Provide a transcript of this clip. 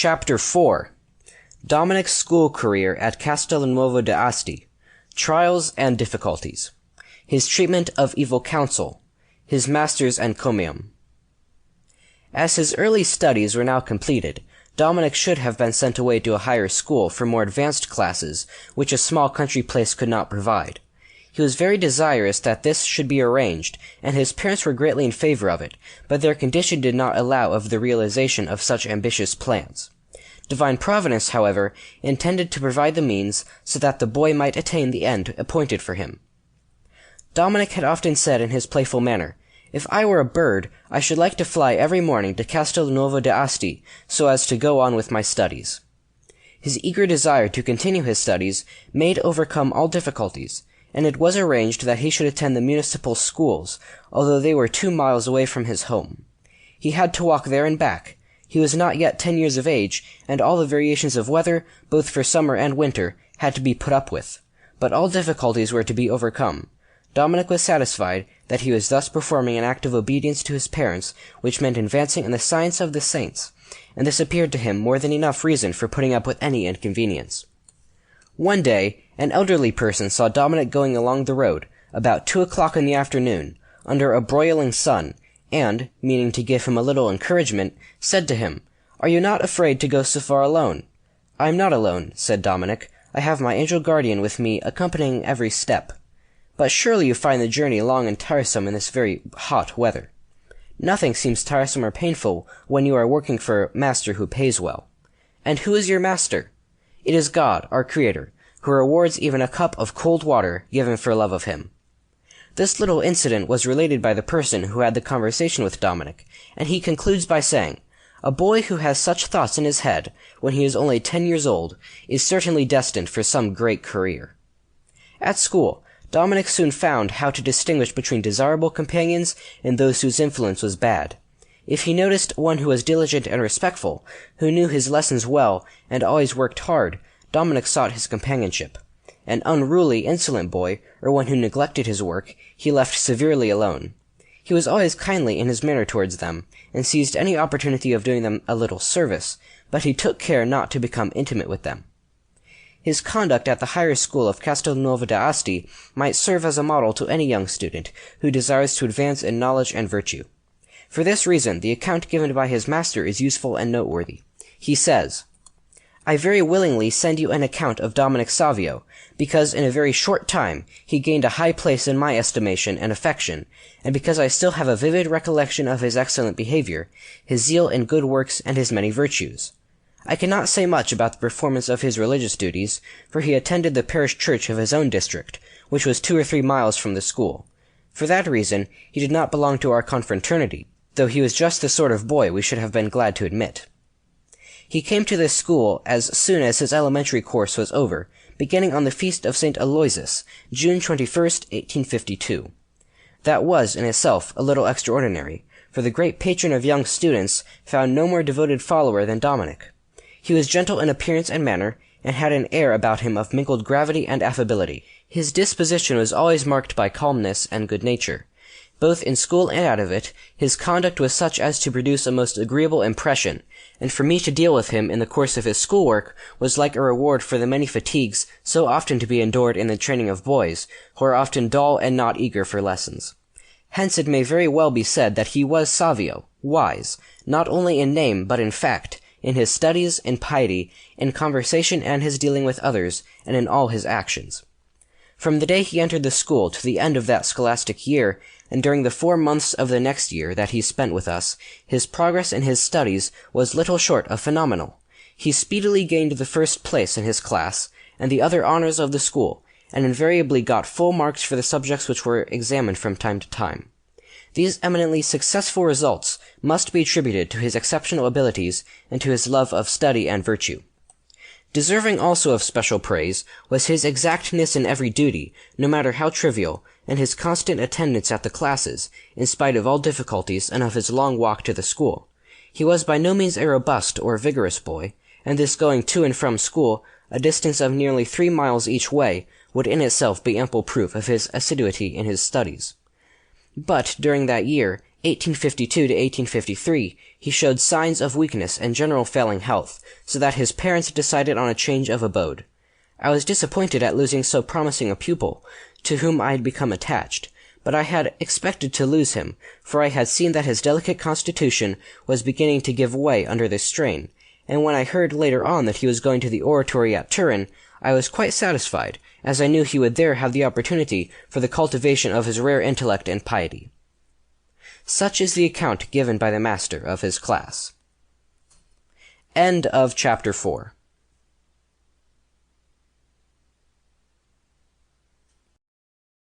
Chapter 4 Dominic's School Career at Castelnuovo d'Asti, Trials and Difficulties, His Treatment of Evil Counsel, His Master's Encomium. As his early studies were now completed, Dominic should have been sent away to a higher school for more advanced classes, which a small country place could not provide. He was very desirous that this should be arranged, and his parents were greatly in favor of it, but their condition did not allow of the realization of such ambitious plans. Divine Providence, however, intended to provide the means so that the boy might attain the end appointed for him. Dominic had often said in his playful manner, "If I were a bird, I should like to fly every morning to Castelnuovo d'Asti, so as to go on with my studies." His eager desire to continue his studies made overcome all difficulties, and it was arranged that he should attend the municipal schools, although they were 2 miles away from his home. He had to walk there and back. He was not yet 10 years of age, and all the variations of weather, both for summer and winter, had to be put up with. But all difficulties were to be overcome. Dominic was satisfied that he was thus performing an act of obedience to his parents, which meant advancing in the science of the saints, and this appeared to him more than enough reason for putting up with any inconvenience. One day, an elderly person saw Dominic going along the road, about 2 o'clock in the afternoon, under a broiling sun, and, meaning to give him a little encouragement, said to him, "Are you not afraid to go so far alone?" "I am not alone," said Dominic. "I have my angel guardian with me, accompanying every step." "But surely you find the journey long and tiresome in this very hot weather." "Nothing seems tiresome or painful when you are working for a master who pays well." "And who is your master?" "It is God, our Creator, who rewards even a cup of cold water given for love of him." This little incident was related by the person who had the conversation with Dominic, and he concludes by saying, "A boy who has such thoughts in his head, when he is only 10 years old, is certainly destined for some great career." At school, Dominic soon found how to distinguish between desirable companions and those whose influence was bad. If he noticed one who was diligent and respectful, who knew his lessons well and always worked hard, Dominic sought his companionship. An unruly, insolent boy, or one who neglected his work, he left severely alone. He was always kindly in his manner towards them, and seized any opportunity of doing them a little service, but he took care not to become intimate with them. His conduct at the higher school of Castelnuovo d'Asti might serve as a model to any young student who desires to advance in knowledge and virtue. For this reason, the account given by his master is useful and noteworthy. He says, "I very willingly send you an account of Dominic Savio, because in a very short time he gained a high place in my estimation and affection, and because I still have a vivid recollection of his excellent behavior, his zeal in good works, and his many virtues. I cannot say much about the performance of his religious duties, for he attended the parish church of his own district, which was 2 or 3 miles from the school. For that reason, he did not belong to our confraternity, though he was just the sort of boy we should have been glad to admit. He came to this school as soon as his elementary course was over, beginning on the feast of St. Aloysius, June 21st, 1852. That was, in itself, a little extraordinary, for the great patron of young students found no more devoted follower than Dominic. He was gentle in appearance and manner, and had an air about him of mingled gravity and affability. His disposition was always marked by calmness and good nature. Both in school and out of it, his conduct was such as to produce a most agreeable impression, and for me to deal with him in the course of his schoolwork was like a reward for the many fatigues so often to be endured in the training of boys, who are often dull and not eager for lessons. Hence it may very well be said that he was Savio, wise, not only in name but in fact, in his studies, in piety, in conversation and his dealing with others, and in all his actions. From the day he entered the school to the end of that scholastic year, and during the 4 months of the next year that he spent with us, his progress in his studies was little short of phenomenal. He speedily gained the first place in his class, and the other honors of the school, and invariably got full marks for the subjects which were examined from time to time. These eminently successful results must be attributed to his exceptional abilities and to his love of study and virtue. Deserving also of special praise was his exactness in every duty, no matter how trivial, and his constant attendance at the classes, in spite of all difficulties and of his long walk to the school. He was by no means a robust or vigorous boy, and this going to and from school, a distance of nearly 3 miles each way, would in itself be ample proof of his assiduity in his studies. But during that year, 1852 to 1853, he showed signs of weakness and general failing health, so that his parents decided on a change of abode. I was disappointed at losing so promising a pupil, to whom I had become attached, but I had expected to lose him, for I had seen that his delicate constitution was beginning to give way under this strain, and when I heard later on that he was going to the oratory at Turin, I was quite satisfied, as I knew he would there have the opportunity for the cultivation of his rare intellect and piety. Such is the account given by the master of his class. End of chapter 4.